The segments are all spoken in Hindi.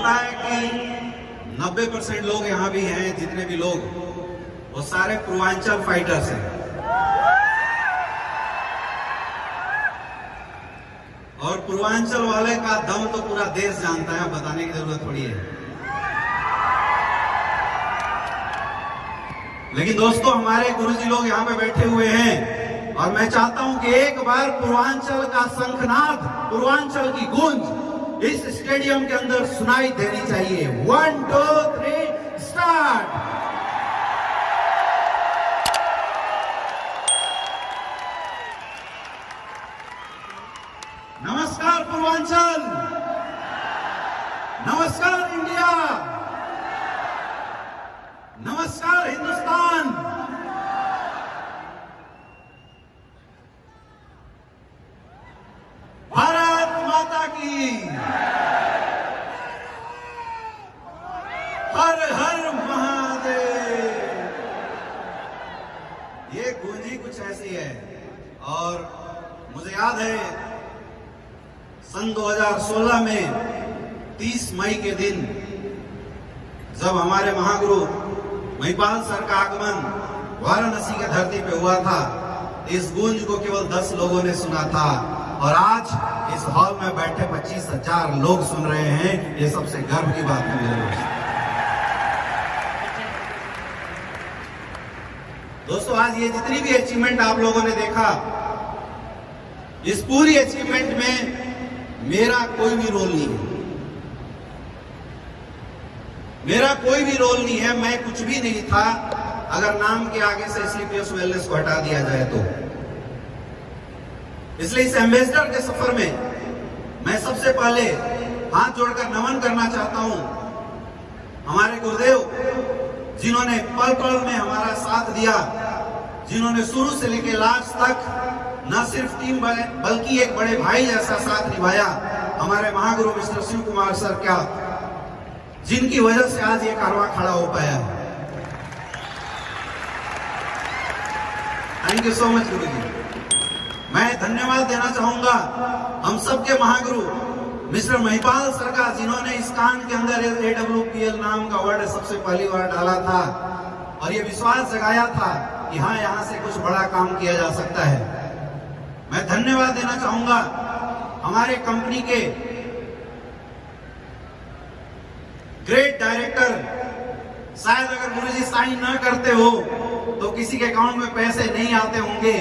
लगता है कि 90% लोग यहाँ भी हैं, जितने भी लोग, वो सारे पूर्वांचल फाइटर्स हैं। और पूर्वांचल वाले का दम तो पूरा देश जानता है, बताने की जरूरत थोड़ी है। लेकिन दोस्तों, हमारे गुरुजी लोग यहाँ पे बैठे हुए हैं और मैं चाहता हूं कि एक बार पूर्वांचल का शंखनाद, पूर्वांचल की गूंज इस स्टेडियम के अंदर सुनाई देनी चाहिए। 1 2 3 स्टार्ट। नमस्कार पूर्वांचल, नमस्कार इंडिया, नमस्कार हिंदुस्तान। भारत माता की, हर हर महादेव। ये गूंजी कुछ ऐसी है। और मुझे याद है सन 2016 में 30 मई के दिन जब हमारे महागुरु महिपाल सर का आगमन वाराणसी की धरती पे हुआ था, इस गूंज को केवल 10 लोगों ने सुना था और आज इस हॉल में बैठे 25,000 लोग सुन रहे हैं। ये सबसे गर्व की बात है मेरे दोस्त। दोस्तों, आज ये जितनी भी अचीवमेंट आप लोगों ने देखा, इस पूरी अचीवमेंट में मेरा कोई भी रोल नहीं है। मेरा कोई भी रोल नहीं है, मैं कुछ भी नहीं था अगर नाम के आगे से स्लीपियस वेलनेस को हटा दिया जाए तो। इसलिए इस एम्बेसडर के सफर में मैं सबसे पहले हाथ जोड़कर नमन करना चाहता हूं हमारे गुरुदेव, जिन्होंने पल पल में हमारा साथ दिया, जिन्होंने शुरू से लेकर लास्ट तक न सिर्फ टीम बल्कि एक बड़े भाई जैसा साथ निभाया। हमारे महागुरु मिस्टर शिव कुमार सर का, जिनकी वजह से आज ये कारवां खड़ा हो पाया है। थैंक यू सो मच गुरु जी। मैं धन्यवाद देना चाहूंगा हम सबके महागुरु मिस्टर महिपाल सर का, जिन्होंने इस कान के अंदर AWPL नाम का वर्ड सबसे पहली बार डाला था और ये विश्वास जगाया था कि हाँ, यहां से कुछ बड़ा काम किया जा सकता है। मैं धन्यवाद देना चाहूंगा हमारे कंपनी के ग्रेट डायरेक्टर। शायद अगर गुरुजी साइन न करते हो तो किसी के अकाउंट में पैसे नहीं आते होंगे।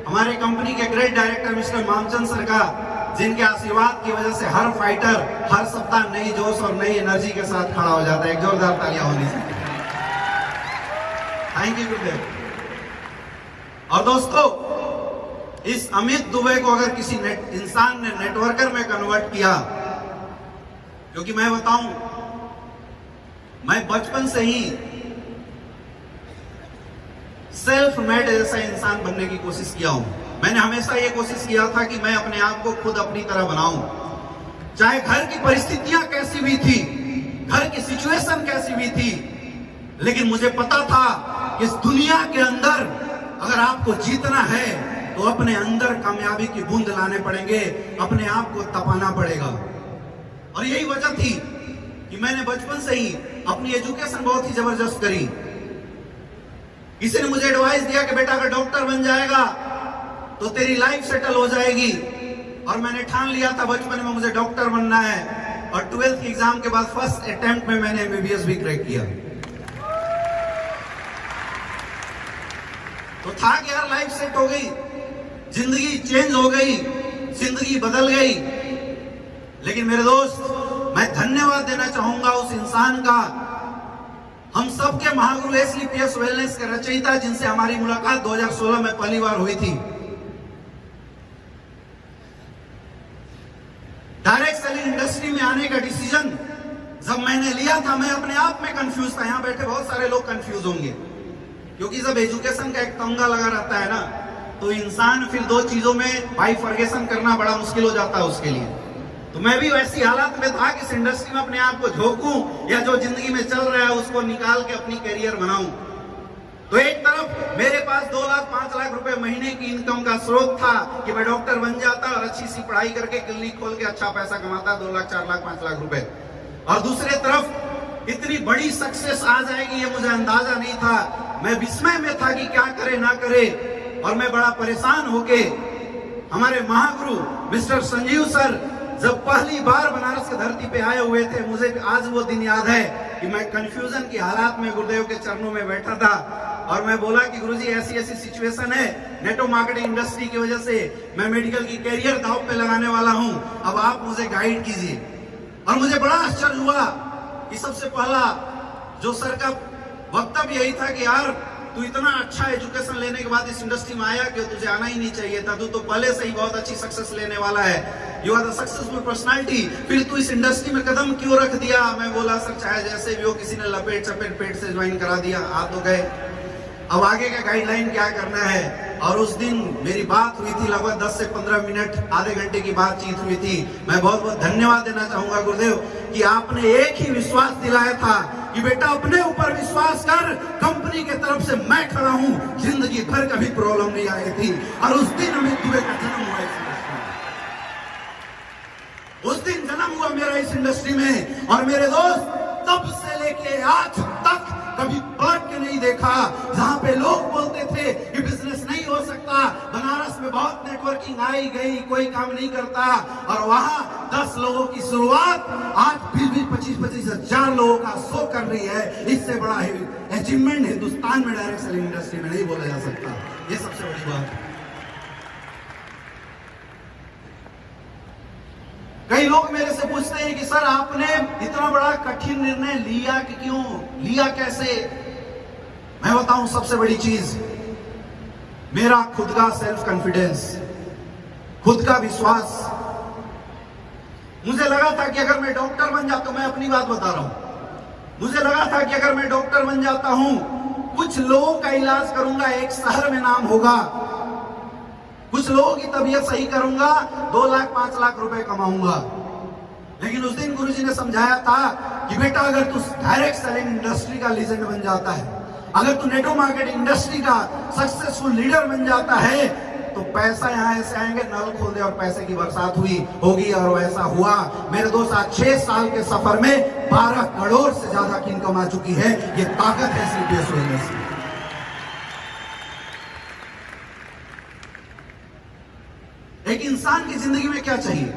हमारे कंपनी के great director mister Mamchand sir का, जिनके आशीर्वाद की वजह से हर फाइटर हर सप्ताह नई जोश और नई एनर्जी के साथ खड़ा हो जाता है। एक जोरदार तालियां होनी चाहिए। थैंक यू गुरुदेव। और दोस्तों, इस अमित दुबे को अगर किसी इंसान ने नेटवर्कर में कन्वर्ट किया, क्योंकि मैं बताऊं, मैं बचपन से ही सेल्फ मेड जैसा इंसान बनने की कोशिश किया हूं। मैंने हमेशा ये कोशिश किया था कि मैं अपने आप को खुद अपनी तरह बनाऊं, चाहे घर की परिस्थितियां कैसी भी थी, घर की सिचुएशन कैसी भी थी। लेकिन मुझे पता था कि इस दुनिया के अंदर अगर आपको जीतना है तो अपने अंदर कामयाबी की बूंद लाने पड़ेंगे, अपने आप को तपाना पड़ेगा। और यही वजह थी कि मैंने बचपन से ही अपनी एजुकेशन बहुत ही जबरदस्त करी। किसी ने मुझे एडवाइस दिया कि बेटा अगर डॉक्टर बन जाएगा तो तेरी लाइफ सेटल हो जाएगी। और मैंने ठान लिया था बचपन में मुझे डॉक्टर बनना है। और 12th की एग्जाम के बाद फर्स्ट अटेम्प्ट में मैंने MBBS भी क्रैक किया। तो था कि यार लाइफ सेट हो गई, जिंदगी चेंज हो गई, जिंदगी बदल गई। लेकिन मेरे दोस्त, मैं धन्यवाद देना चाहूंगा उस इंसान का, हम सबके महागुरु SLPS वेलनेस के रचयिता, जिनसे हमारी मुलाकात 2016 में पहली बार हुई थी। डायरेक्ट सेलिंग इंडस्ट्री में आने का डिसीजन जब मैंने लिया था, मैं अपने आप में कंफ्यूज था। यहां बैठे बहुत सारे लोग कंफ्यूज होंगे, क्योंकि जब एजुकेशन का एक तंगा लगा रहता है ना, तो इंसान फिर दो चीजों में बाइफर्गेशन करना बड़ा मुश्किल हो जाता है उसके लिए। तो मैं भी वैसी हालात में था कि इस इंडस्ट्री में अपने आप को झोंकूं या जो जिंदगी में चल रहा है उसको निकाल के अपनी करियर बनाऊं। तो एक तरफ मेरे पास 2 लाख 5 लाख रुपए महीने की इनकम का स्रोत था कि मैं डॉक्टर बन जाता और अच्छी सी पढ़ाई करके क्लिनिक खोल के अच्छा पैसा कमाता, 2 लाख 4 लाख 5 लाख रुपए। और दूसरे तरफ इतनी बड़ी सक्सेस आ जाएगी ये मुझे अंदाजा नहीं था। मैं विस्मय में था कि क्या करे ना करे, और मैं बड़ा परेशान होके हमारे महागुरु मिस्टर संजीव सर जब पहली बार बनारस की धरती पे आए हुए थे, मुझे आज वो दिन याद है कि मैं कंफ्यूजन की हालात में गुरुदेव के चरणों में बैठा था और मैं बोला कि गुरुजी ऐसी ऐसी सिचुएशन है, नेटवर्क मार्केटिंग इंडस्ट्री की वजह से मैं मेडिकल की कैरियर दांव पे लगाने वाला हूं, अब आप मुझे गाइड कीजिए। और मुझे बड़ा आश्चर्य हुआ कि सबसे पहला जो सर का वक्तव्य यही था कि यार तू इतना अच्छा एजुकेशन लेने के बाद इस इंडस्ट्री में आया कि तुझे आना ही नहीं चाहिए था, तू तो पहले से ही बहुत अच्छी सक्सेस लेने वाला है, you are the successful personality, फिर तू इस इंडस्ट्री में कदम क्यों रख दिया। मैं बोला सर चाहे जैसे भी हो, किसी ने लपेट चपेट पेट से ज्वाइन करा दिया, आ तो गए, अब आगे का गाइडलाइन क्या करना है। और उस दिन मेरी बात हुई थी, लगभग 10 से 15 मिनट आधे घंटे की बातचीत हुई थी। मैं बहुत बहुत धन्यवाद देना चाहूंगा गुरुदेव कि आपने एक ही विश्वास दिलाया था कि बेटा अपने ऊपर विश्वास कर, कंपनी के तरफ से मैं खड़ा हूं, जिंदगी भर कभी प्रॉब्लम नहीं आई थी। और उस दिन हमें दुबे का जन्म हुआ इस इंडस्ट्री में, उस दिन जन्म हुआ मेरा इस इंडस्ट्री में। और मेरे दोस्त तब से लेके आज तक कभी पलट के नहीं देखा। जहां पे लोग बोलते थे कि बिजनेस नहीं हो सकता, बनारस में बहुत नेटवर्किंग आई गई, कोई काम नहीं करता, और वहां 10 लोगों की शुरुआत आज 20-25 हजार लोगों का शो कर रही है। इससे बड़ा अचीवमेंट हिंदुस्तान में डायरेक्ट सेलिंग इंडस्ट्री में नहीं बोला जा सकता। ये सबसे बड़ी बात है। कई लोग मेरे से पूछते हैं कि सर आपने इतना बड़ा कठिन निर्णय लिया कि क्यों लिया, कैसे? मैं बताऊं सबसे बड़ी चीज मेरा खुद का सेल्फ कॉन्फिडेंस, खुद का विश्वास। मुझे लगा था कि अगर मैं डॉक्टर बन जाता हूं, मैं अपनी बात बता रहा हूं, मुझे लगा था कि अगर मैं डॉक्टर बन जाता हूं, कुछ लोगों का इलाज करूंगा, एक शहर में नाम होगा, कुछ लोगों की तबीयत सही करूंगा, 2 लाख 5 लाख रुपए कमाऊंगा। लेकिन उस दिन गुरुजी ने समझाया था कि बेटा अगर तू डायरेक्ट सेलिंग इंडस्ट्री का लीजेंड बन जाता है, अगर तू नेटवर्क मार्केटिंग इंडस्ट्री का सक्सेसफुल लीडर बन जाता है, तो पैसा यहाँ ऐसे आएंगे, नल खोल दे और पैसे की बरसात होगी। और वैसा हुआ मेरे दोस्त। आज 6 साल के सफर में 12 करोड़ से ज्यादा की इनकम आ चुकी है। ये ताकत है सीपीएस वेलनेस की। एक इंसान की जिंदगी में क्या चाहिए?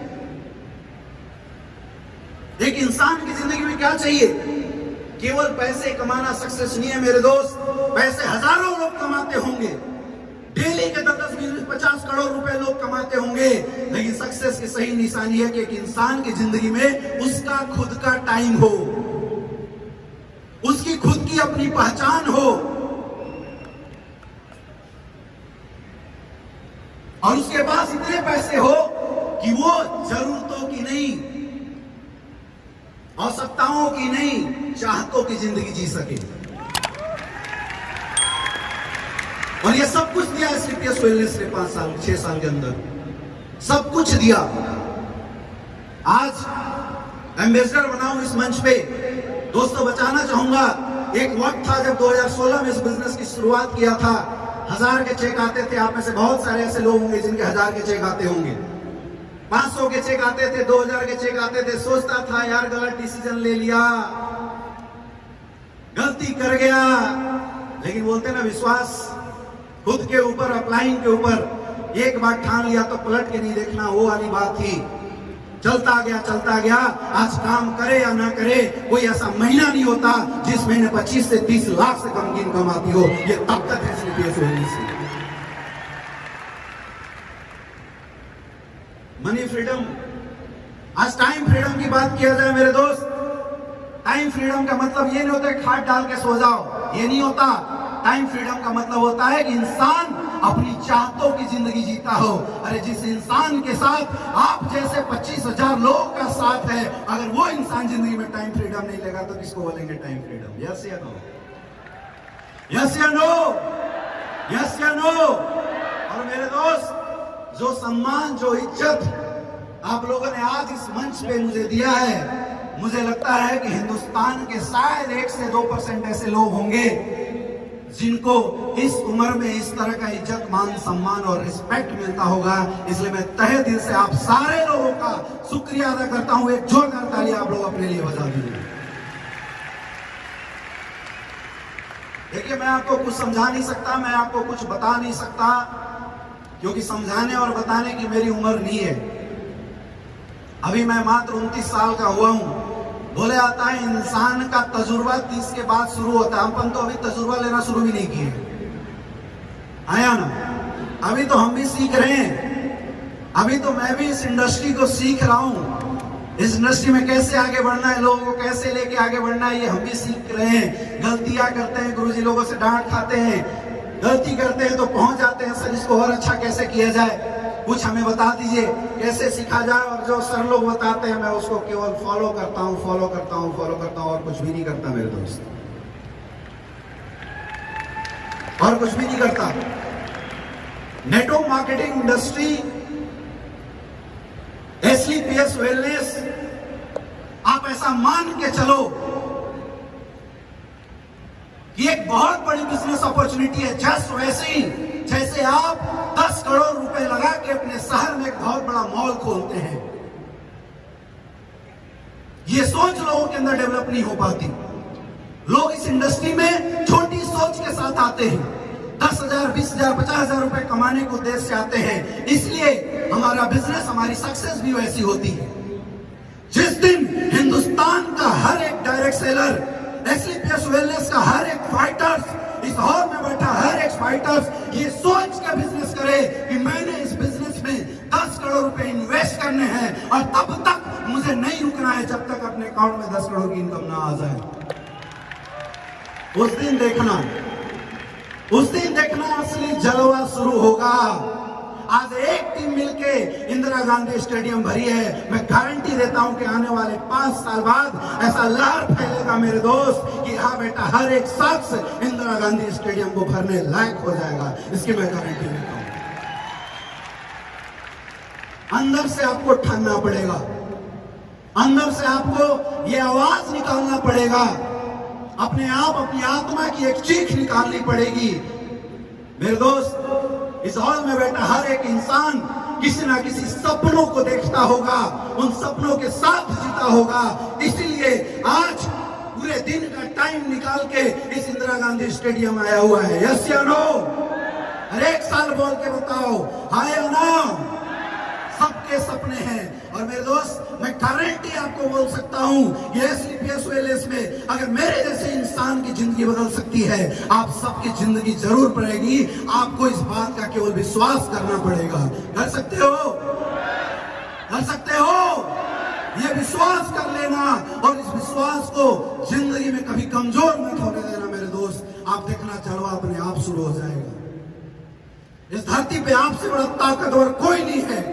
एक इंसान की जिंदगी में क्या चाहिए? केवल पैसे कमाना सक्सेस नहीं है मेरे दोस्त। पैसे हजारों लोग कमाते होंगे, डेली के 10, 20, 50 करोड़ रुपए लोग कमाते होंगे, लेकिन सक्सेस की सही निशानी है कि एक इंसान की जिंदगी में उसका खुद का टाइम हो, उसकी खुद की अपनी पहचान हो, और उसके पास इतने पैसे हो कि वो जरूरतों की नहीं, आवश्यकताओं की नहीं, चाहतों की जिंदगी जी सके। और ये सब कुछ दिया है सीपीएस वेलनेस ने 6 साल के अंदर, सब कुछ दिया। आज एम्बेसडर बना हूं इस मंच पे। दोस्तों बताना चाहूंगा, एक वक्त था जब 2016 में इस बिजनेस की शुरुआत किया था, 1000 के चेक आते थे। आप में से बहुत सारे ऐसे लोग होंगे जिनके 1000 के चेक आते होंगे, 500 के चेक आते थे, 2000 के चेक आते थे। सोचता था यार गलत डिसीजन ले लिया, गलती कर गया। लेकिन बोलते ना विश्वास खुद के ऊपर, अप्लाइंग के ऊपर, एक बार ठान लिया तो पलट के नहीं देखना, वो वाली बात थी। चलता गया। आज काम करे या ना करे, कोई ऐसा महीना नहीं होता जिस महीने 25 से 30 लाख से कम की इनकम आती हो। ये ताकत है सीपीएस वेलनेस की। मनी फ्रीडम, आज टाइम फ्रीडम की बात किया जाए मेरे दोस्त, टाइम फ्रीडम का मतलब ये नहीं होता है खाट डाल के सो जाओ, ये नहीं होता। टाइम फ्रीडम का मतलब होता है कि इंसान अपनी चाहतों की जिंदगी जीता हो। अरे जिस इंसान के साथ आप जैसे 25,000 लोगों का साथ है, अगर वो इंसान जिंदगी में टाइम फ्रीडम नहीं लेगा तो किसको बोलेंगे टाइम फ्रीडम? यस या नो? यस या नो? यस या नो? और मेरे दोस्त, जो सम्मान, जो इज्जत आप लोगों ने आज इस मंच पे मुझे दिया है, मुझे लगता है कि हिंदुस्तान के शायद 1 से 2% ऐसे लोग होंगे जिनको इस उम्र में इस तरह का इज्जत, मान, सम्मान और रिस्पेक्ट मिलता होगा। इसलिए मैं तहे दिल से आप सारे लोगों का शुक्रिया अदा करता हूं। एक जोरदार ताली आप लोग अपने लिए बजा दीजिए। देखिए, मैं आपको कुछ समझा नहीं सकता, मैं आपको कुछ बता नहीं सकता, क्योंकि समझाने और बताने की मेरी उम्र नहीं है। अभी मैं मात्र 29 साल का हुआ हूं। बोले आता है इंसान का तजुर्बा 30 के बाद शुरू होता है। अपन तो अभी तजुर्बा लेना शुरू भी नहीं किए, आया ना? अभी तो हम भी सीख रहे हैं। अभी तो मैं भी इस इंडस्ट्री को सीख रहा हूं। इस इंडस्ट्री में कैसे आगे बढ़ना है, लोगों को कैसे लेके आगे बढ़ना है, ये हम भी सीख रहे हैं। गलतियां करते हैं, गुरुजी लोगों से डांट खाते हैं, गलती करते हैं तो पहुंच जाते हैं, सर इसको और अच्छा कैसे किया जाए, कुछ हमें बता दीजिए कैसे सीखा जाए। और जो सर लोग बताते हैं मैं उसको केवल फॉलो करता हूं, फॉलो करता हूं, फॉलो करता हूं, और कुछ भी नहीं करता मेरे दोस्त, और कुछ भी नहीं करता। Network marketing industry, SLPS wellness, आप ऐसा मान के चलो कि एक बहुत बड़ी बिजनेस अपॉर्चुनिटी है। जस्ट वैसे ही जैसे आप 10 करोड़ रुपए लगा के अपने शहर में एक बहुत बड़ा मॉल खोलते हैं, ये सोच लोगों के अंदर डेवलप नहीं हो पाती। लोग इस इंडस्ट्री में छोटी सोच के साथ आते हैं, 10,000, 20,000, 50,000 रुपए कमाने के उद्देश्य से आते हैं। इसलिए हमारा बिजनेस, हमारी सक्सेस भी वैसी होती है। जिस दिन हिंदुस्तान का हर एक डायरेक्ट सेलर, SLPS वेलनेस का हर एक फाइटर्स, इस हॉल में बैठा हर एक फाइटर्स ये सोच के बिजनेस करे कि मैंने इस बिजनेस में 10 करोड़ रुपए इन्वेस्ट करने हैं, और तब तक मुझे नहीं रुकना है जब तक अपने अकाउंट में 10 करोड़ की इनकम ना आ जाए। उस दिन देखना असली जलवा शुरू होगा। आज एक टीम मिलके इंदिरा गांधी स्टेडियम भरी है। मैं गारंटी देता हूं कि आने वाले 5 साल बाद ऐसा लहर फैलेगा मेरे दोस्त कि हाँ बेटा, हर एक शख्स इंदिरा गांधी स्टेडियम को भरने लायक हो जाएगा। इसकी मैं गारंटी देता हूं। अंदर से आपको ठानना पड़ेगा, अंदर से आपको ये आवाज निकालना पड़ेगा, अपने आप अपनी आत्मा की एक चीख निकालनी पड़ेगी। मेरे दोस्त, इस हॉल में बैठा हर एक इंसान किसी ना किसी सपनों को देखता होगा, उन सपनों के साथ जीता होगा। इसीलिए आज पूरे दिन का टाइम निकाल के इस इंदिरा गांधी स्टेडियम आया हुआ है। यस या नो? हर एक साल बोल के बताओ, हाय या ना? सबके सपने हैं। और मेरे दोस्त, मैं गारंटी आपको बोल सकता हूं, ये SLPS वेलनेस में अगर मेरे जैसे इंसान की जिंदगी बदल सकती है, आप सबकी जिंदगी जरूर पड़ेगी। आपको इस बात का केवल विश्वास करना पड़ेगा। कर सकते हो? कर सकते हो? ये विश्वास कर लेना, और इस विश्वास को जिंदगी में कभी कमजोर मत होने देना मेरे दोस्त। आप देखना, चलवा अपने आप शुरू हो जाएगा। इस धरती पे आपसे बड़ा ताकतवर कोई नहीं है,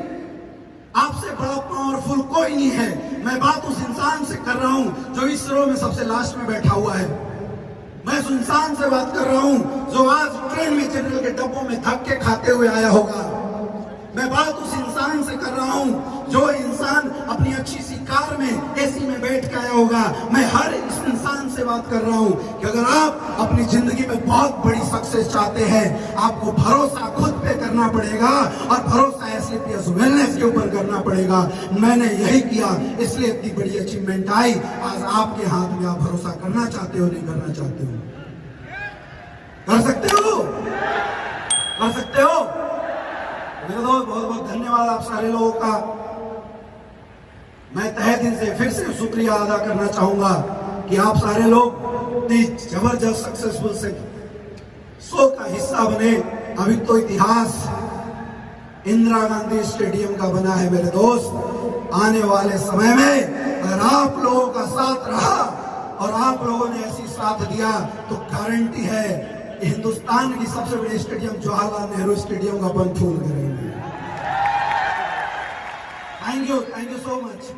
आपसे बड़ा पावरफुल कोई नहीं है। मैं बात उस इंसान से कर रहा हूं जो इस रो में सबसे लास्ट में बैठा हुआ है। मैं उस इंसान से बात कर रहा हूं जो आज ट्रेन में जनरल के डब्बों में धक्के खाते हुए आया होगा। मैं बात उस इंसान से कर रहा हूं जो इंसान अपनी अच्छी सी कार में AC में बैठ के आया होगा। मैं हर इस इंसान से बात कर रहा हूं कि अगर आप अपनी जिंदगी में बहुत बड़ी सक्सेस चाहते हैं, आपको भरोसा खुद पे करना पड़ेगा, और भरोसा SLPS वेलनेस के ऊपर करना पड़ेगा। मैंने यही किया, इसलिए इतनी बड़ी अचीवमेंट आई। आज आपके हाथ में, आप भरोसा करना चाहते हो, नहीं करना चाहते हो? कर सकते हो? कर सकते हो? मेरे दोस्त, बहुत बहुत धन्यवाद आप सारे लोगों का। मैं तहे दिल से फिर से शुक्रिया अदा करना चाहूंगा कि आप सारे लोग इतनी जबरदस्त सक्सेसफुल से शो का हिस्सा बने। अभी तो इतिहास इंदिरा गांधी स्टेडियम का बना है मेरे दोस्त। आने वाले समय में अगर आप लोगों का साथ रहा और आप लोगों ने ऐसी साथ दिया, तो गारंटी है हिंदुस्तान की सबसे बड़ी स्टेडियम जवाहरलाल नेहरू स्टेडियम का अपन फूल करेंगे। Thank you so much.